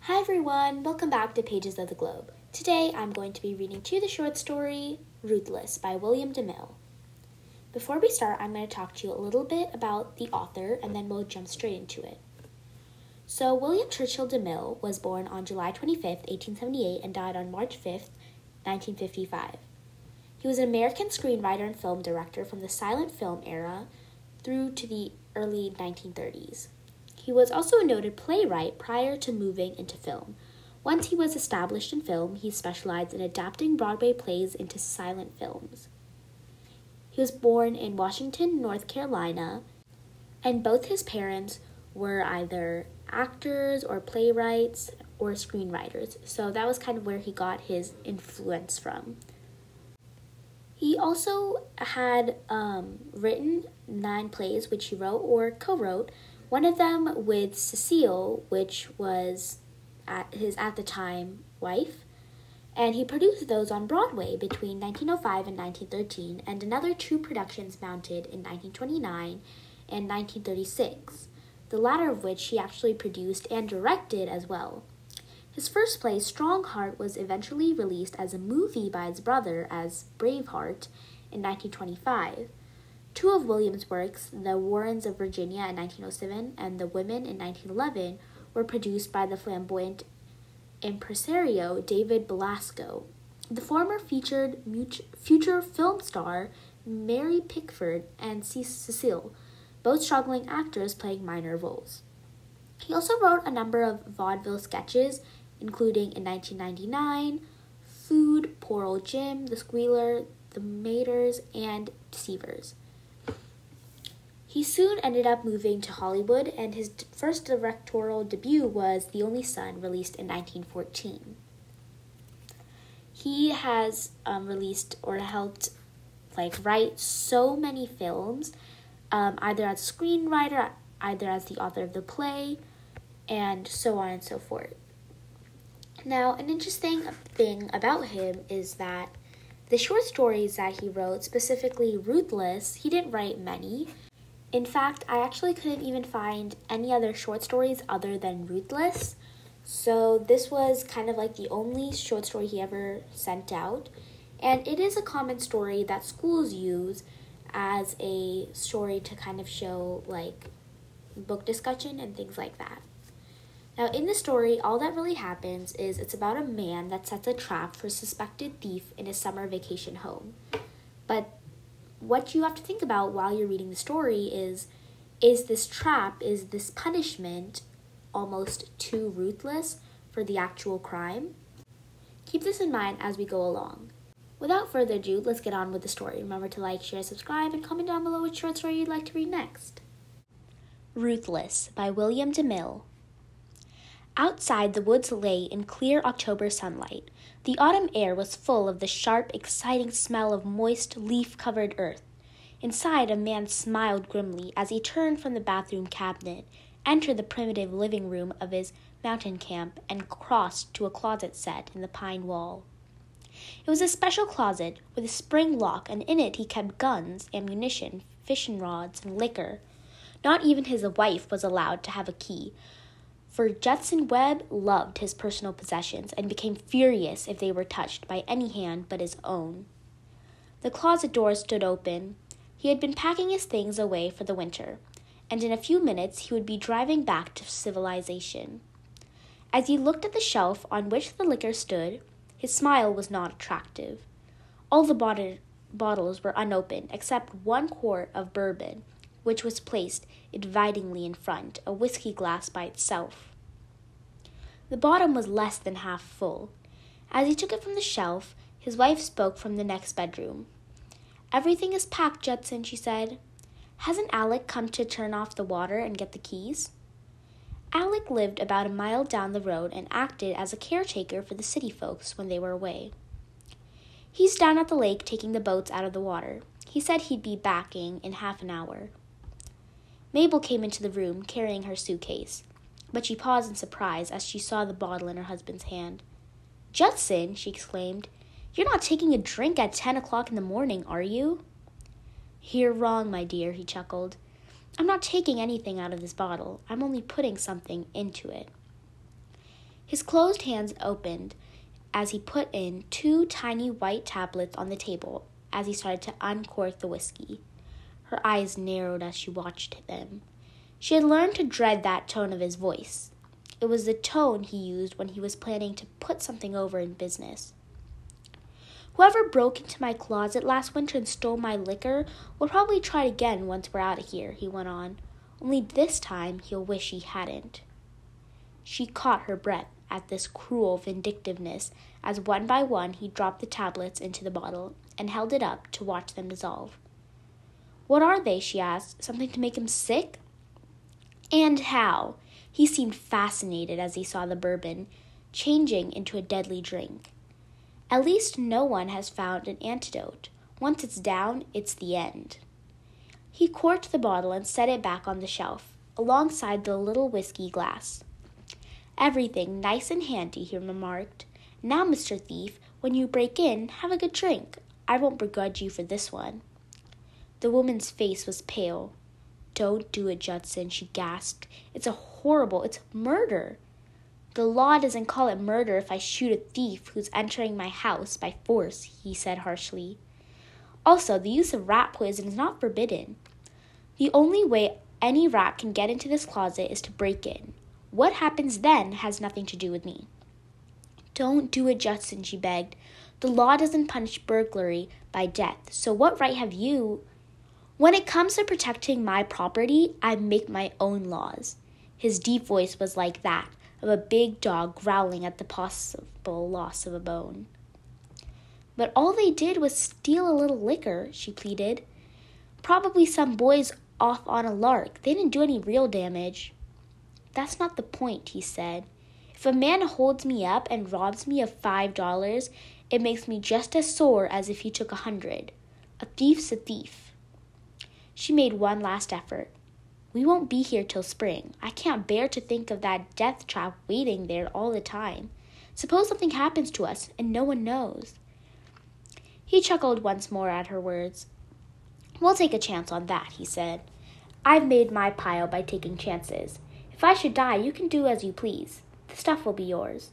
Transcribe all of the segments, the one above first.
Hi everyone, welcome back to Pages of the Globe. Today I'm going to be reading to you the short story Ruthless by William DeMille. Before we start, I'm going to talk to you a little bit about the author and then we'll jump straight into it. So William Churchill DeMille was born on July 25th, 1878 and died on March 5th, 1955. He was an American screenwriter and film director from the silent film era through to the early 1930s. He was also a noted playwright prior to moving into film. Once he was established in film, he specialized in adapting Broadway plays into silent films. He was born in Washington, North Carolina, and both his parents were either actors or playwrights or screenwriters, so that was kind of where he got his influence from. He also had written 9 plays, which he wrote or co-wrote, one of them with Cecile, which was his at the time wife, and he produced those on Broadway between 1905 and 1913, and another 2 productions mounted in 1929 and 1936, the latter of which he actually produced and directed as well. His first play, Strong Heart, was eventually released as a movie by his brother as Braveheart in 1925. 2 of William's works, The Warrens of Virginia in 1907 and The Women in 1911, were produced by the flamboyant impresario David Belasco. The former featured future film star Mary Pickford and Cecile, both struggling actors playing minor roles. He also wrote a number of vaudeville sketches, including in 1999, Food, Poor Old Jim, The Squealer, The Maters, and Deceivers. He soon ended up moving to Hollywood, and his first directorial debut was The Only Son, released in 1914. He has released or helped write so many films, either as a screenwriter, either as the author of the play, and so on and so forth. Now, an interesting thing about him is that the short stories that he wrote, specifically Ruthless, he didn't write many. In fact, I actually couldn't even find any other short stories other than Ruthless. So this was kind of like the only short story he ever sent out. And it is a common story that schools use as a story to kind of show book discussion and things like that. Now in the story, all that really happens is it's about a man that sets a trap for a suspected thief in his summer vacation home. But what you have to think about while you're reading the story is this trap, is this punishment almost too ruthless for the actual crime? Keep this in mind as we go along. Without further ado, let's get on with the story. Remember to like, share, subscribe, and comment down below which short story you'd like to read next. Ruthless by William DeMille. Outside, the woods lay in clear October sunlight. The autumn air was full of the sharp, exciting smell of moist, leaf-covered earth. Inside, a man smiled grimly as he turned from the bathroom cabinet, entered the primitive living room of his mountain camp, and crossed to a closet set in the pine wall. It was a special closet with a spring lock, and in it he kept guns, ammunition, fishing rods, and liquor. Not even his wife was allowed to have a key, for Judson Webb loved his personal possessions and became furious if they were touched by any hand but his own. The closet door stood open. He had been packing his things away for the winter, and in a few minutes he would be driving back to civilization. As he looked at the shelf on which the liquor stood, his smile was not attractive. All the bottles were unopened except 1 quart of bourbon, which was placed invitingly in front, a whiskey glass by itself. The bottom was less than half full. As he took it from the shelf, his wife spoke from the next bedroom. "Everything is packed, Judson," she said. "Hasn't Alec come to turn off the water and get the keys?" Alec lived about a mile down the road and acted as a caretaker for the city folks when they were away. "He's down at the lake taking the boats out of the water. He said he'd be backing in half an hour." Mabel came into the room carrying her suitcase, but she paused in surprise as she saw the bottle in her husband's hand. "Judson," she exclaimed, "you're not taking a drink at 10 o'clock in the morning, are you?" "You're wrong, my dear," he chuckled. "I'm not taking anything out of this bottle. I'm only putting something into it." His closed hands opened as he put in 2 tiny white tablets on the table as he started to uncork the whiskey. Her eyes narrowed as she watched them. She had learned to dread that tone of his voice. It was the tone he used when he was planning to put something over in business. Whoever broke into my closet last winter and stole my liquor will probably try it again once we're out of here, he went on. Only this time he'll wish he hadn't. She caught her breath at this cruel vindictiveness as one by one he dropped the tablets into the bottle and held it up to watch them dissolve. What are they? She asked. Something to make him sick? And how? He seemed fascinated as he saw the bourbon changing into a deadly drink. At least no one has found an antidote. Once it's down, it's the end. He corked the bottle and set it back on the shelf, alongside the little whiskey glass. Everything nice and handy, he remarked. Now, Mr. Thief, when you break in, have a good drink. I won't begrudge you for this one. The woman's face was pale. Don't do it, Judson, she gasped. It's murder. The law doesn't call it murder if I shoot a thief who's entering my house by force, he said harshly. Also, the use of rat poison is not forbidden. The only way any rat can get into this closet is to break in. What happens then has nothing to do with me. Don't do it, Judson, she begged. The law doesn't punish burglary by death, so what right have you? When it comes to protecting my property, I make my own laws. His deep voice was like that of a big dog growling at the possible loss of a bone. But all they did was steal a little liquor, she pleaded. Probably some boys off on a lark. They didn't do any real damage. That's not the point, he said. If a man holds me up and robs me of $5, it makes me just as sore as if he took 100. A thief's a thief. She made one last effort. We won't be here till spring. I can't bear to think of that death trap waiting there all the time. Suppose something happens to us and no one knows. He chuckled once more at her words. We'll take a chance on that, he said. I've made my pile by taking chances. If I should die, you can do as you please. The stuff will be yours.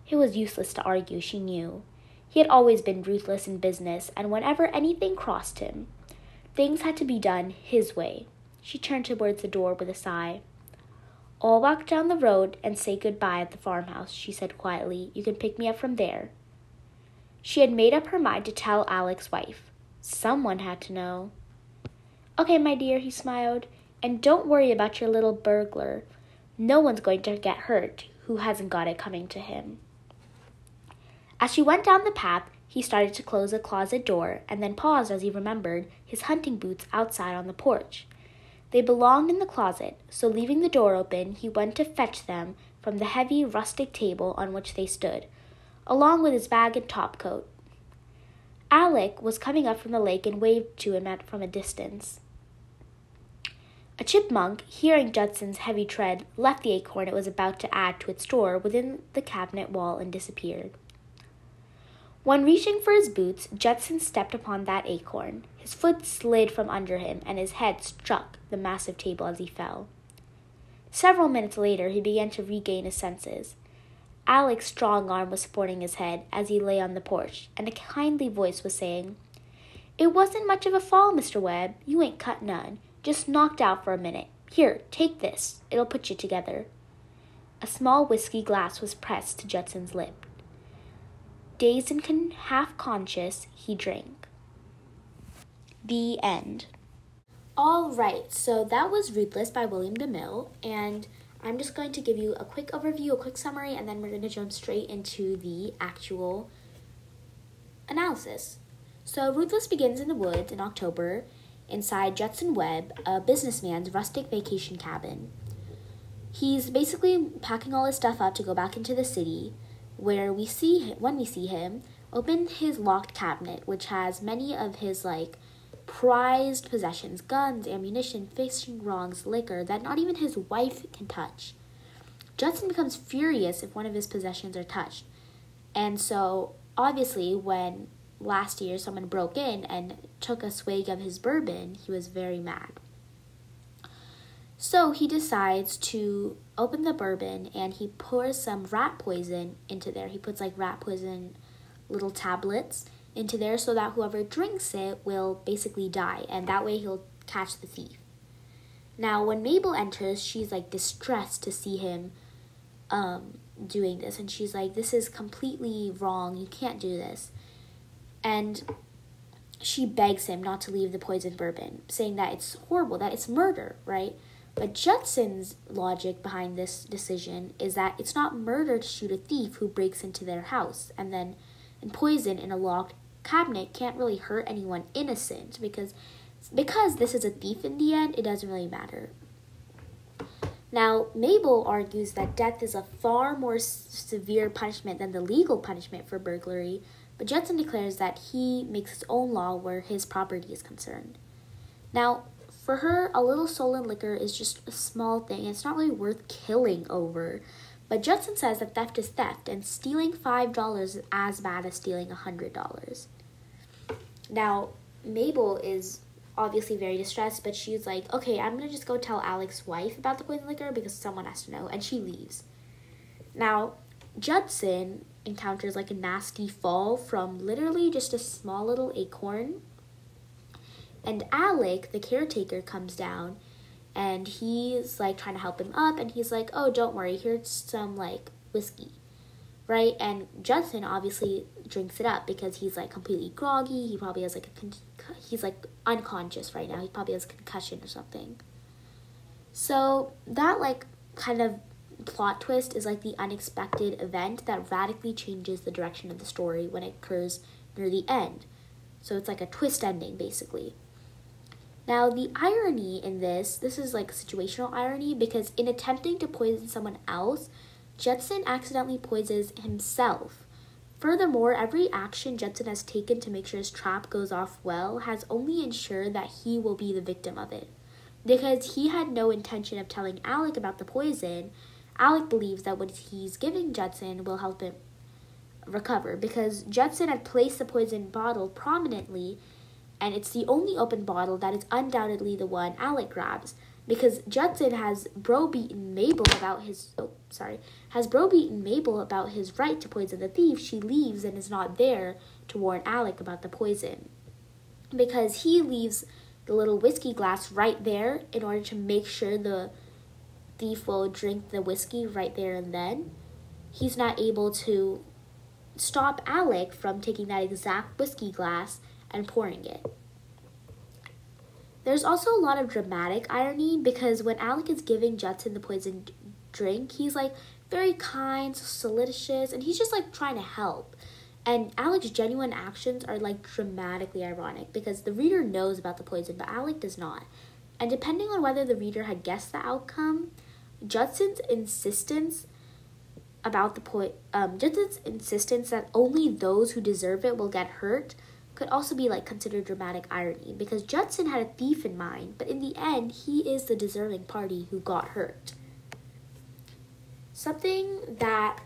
It was useless to argue, she knew. He had always been ruthless in business, and whenever anything crossed him, things had to be done his way. She turned towards the door with a sigh. I'll walk down the road and say goodbye at the farmhouse, she said quietly. You can pick me up from there. She had made up her mind to tell Alec's wife. Someone had to know. Okay, my dear, he smiled. And don't worry about your little burglar. No one's going to get hurt who hasn't got it coming to him. As she went down the path, he started to close a closet door and then paused as he remembered his hunting boots outside on the porch. They belonged in the closet, so leaving the door open, he went to fetch them from the heavy rustic table on which they stood, along with his bag and topcoat. Alec was coming up from the lake and waved to him from a distance. A chipmunk, hearing Judson's heavy tread, left the acorn it was about to add to its store within the cabinet wall and disappeared. When reaching for his boots, Judson stepped upon that acorn. His foot slid from under him, and his head struck the massive table as he fell. Several minutes later, he began to regain his senses. Alec's strong arm was supporting his head as he lay on the porch, and a kindly voice was saying, It wasn't much of a fall, Mr. Webb. You ain't cut none. Just knocked out for a minute. Here, take this. It'll put you together. A small whiskey glass was pressed to Judson's lip. Dazed and half-conscious, he drank. The end. All right, so that was Ruthless by William DeMille, and I'm just going to give you a quick overview, a quick summary, and then we're going to jump straight into the actual analysis. So Ruthless begins in the woods in October inside Judson Webb, a businessman's rustic vacation cabin. He's basically packing all his stuff up to go back into the city, where when we see him, open his locked cabinet, which has many of his, prized possessions, guns, ammunition, fishing rods, liquor, that not even his wife can touch. Judson becomes furious if one of his possessions are touched. And so, obviously, when last year someone broke in and took a swig of his bourbon, he was very mad. So he decides to open the bourbon and he pours some rat poison into there. He puts like rat poison little tablets into there so that whoever drinks it will basically die, and that way he'll catch the thief. Now, when Mabel enters, she's like distressed to see him doing this, and she's like, this is completely wrong, you can't do this. And she begs him not to leave the poisoned bourbon, saying that it's horrible, that it's murder, right? But Judson's logic behind this decision is that it's not murder to shoot a thief who breaks into their house, and poison in a locked cabinet can't really hurt anyone innocent, because this is a thief in the end, it doesn't really matter. Now, Mabel argues that death is a far more severe punishment than the legal punishment for burglary, but Judson declares that he makes his own law where his property is concerned. Now, for her, a little stolen liquor is just a small thing. It's not really worth killing over. But Judson says that theft is theft, and stealing $5 is as bad as stealing $100. Now, Mabel is obviously very distressed, but she's like, okay, I'm going to just go tell Alec's wife about the poison liquor because someone has to know, and she leaves. Now, Judson encounters like a nasty fall from literally just a small little acorn, and Alec, the caretaker, comes down, and he's like trying to help him up, and he's like, oh, don't worry, here's some like whiskey, right? And Judson obviously drinks it up because he's like completely groggy. He probably has like he's like unconscious right now. He probably has a concussion or something. So that like kind of plot twist is like the unexpected event that radically changes the direction of the story when it occurs near the end. So it's like a twist ending basically. Now, the irony in this is like situational irony, because in attempting to poison someone else, Judson accidentally poisons himself. Furthermore, every action Judson has taken to make sure his trap goes off well has only ensured that he will be the victim of it. Because he had no intention of telling Alec about the poison, Alec believes that what he's giving Judson will help him recover, because Judson had placed the poison bottle prominently, and it's the only open bottle that is undoubtedly the one Alec grabs, because Judson has browbeaten Mabel about his right to poison the thief. She leaves and is not there to warn Alec about the poison, because he leaves the little whiskey glass right there in order to make sure the thief will drink the whiskey right there and then. He's not able to stop Alec from taking that exact whiskey glass and pouring it. There's also a lot of dramatic irony, because when Alec is giving Judson the poisoned drink, he's like very kind, solicitous, and he's just like trying to help. And Alec's genuine actions are like dramatically ironic, because the reader knows about the poison, but Alec does not. And depending on whether the reader had guessed the outcome, Judson's insistence that only those who deserve it will get hurt could also be like considered dramatic irony, because Judson had a thief in mind, but in the end, he is the deserving party who got hurt. Something that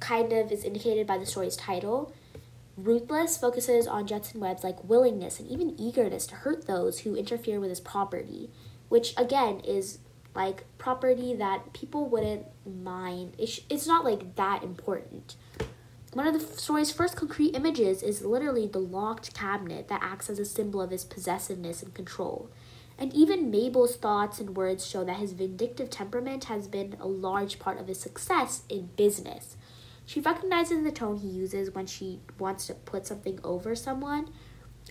kind of is indicated by the story's title, Ruthless, focuses on Judson Webb's like willingness and even eagerness to hurt those who interfere with his property, which again is like property that people wouldn't mind. It's not like that important. One of the story's first concrete images is literally the locked cabinet that acts as a symbol of his possessiveness and control. And even Mabel's thoughts and words show that his vindictive temperament has been a large part of his success in business. She recognizes the tone he uses when she wants to put something over someone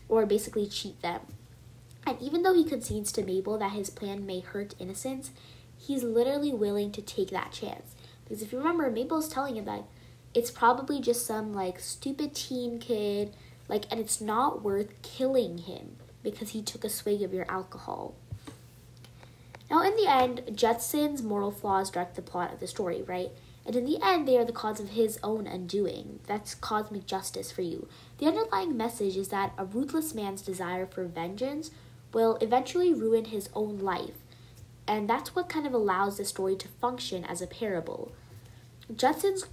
or basically cheat them. And even though he concedes to Mabel that his plan may hurt innocents, he's literally willing to take that chance. Because if you remember, Mabel's telling him that it's probably just some like stupid teen kid, and it's not worth killing him because he took a swig of your alcohol. Now, in the end, Judson's moral flaws direct the plot of the story, right? And in the end, they are the cause of his own undoing. That's cosmic justice for you. The underlying message is that a ruthless man's desire for vengeance will eventually ruin his own life. And that's what kind of allows the story to function as a parable. Judson's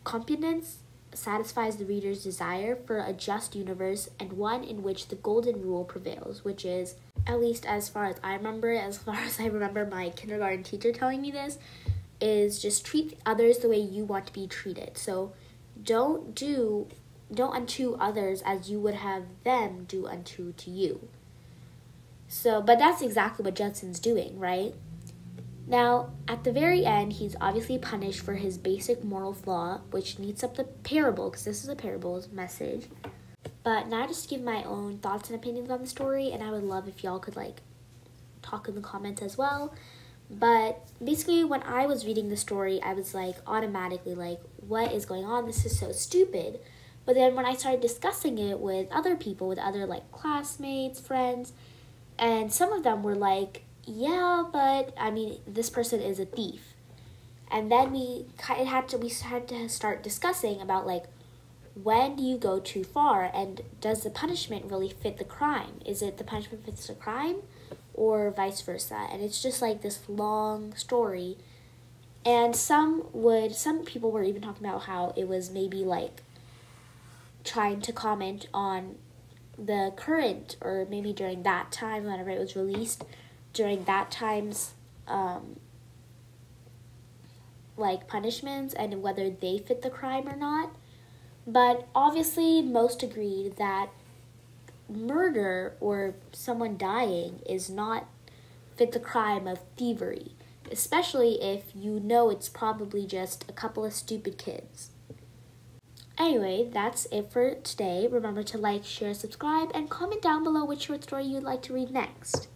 competence satisfies the reader's desire for a just universe and one in which the golden rule prevails, which is at least as far as I remember, as far as I remember my kindergarten teacher telling me this, is just treat others the way you want to be treated. So don't unto others as you would have them do unto to you. So, but that's exactly what Judson's doing, right? Now, at the very end, he's obviously punished for his basic moral flaw, which needs up the parable, because this is a parable's message. But now just to give my own thoughts and opinions on the story, and I would love if y'all could, like, talk in the comments as well. But basically, when I was reading the story, I was, like, automatically like, what is going on? This is so stupid. But then when I started discussing it with other people, with other, like, classmates, friends, and some of them were like, yeah, but, I mean, this person is a thief. And then we had to start discussing about, like, when do you go too far, and does the punishment really fit the crime? Is it the punishment fits the crime, or vice versa? And it's just, like, this long story. And some people were even talking about how it was maybe, like, trying to comment on the current, or maybe during that time, whenever it was released, during that time's like punishments, and whether they fit the crime or not. But obviously most agreed that murder or someone dying is not fit the crime of thievery, especially if you know it's probably just a couple of stupid kids. Anyway, that's it for today. Remember to like, share, subscribe, and comment down below which short story you'd like to read next.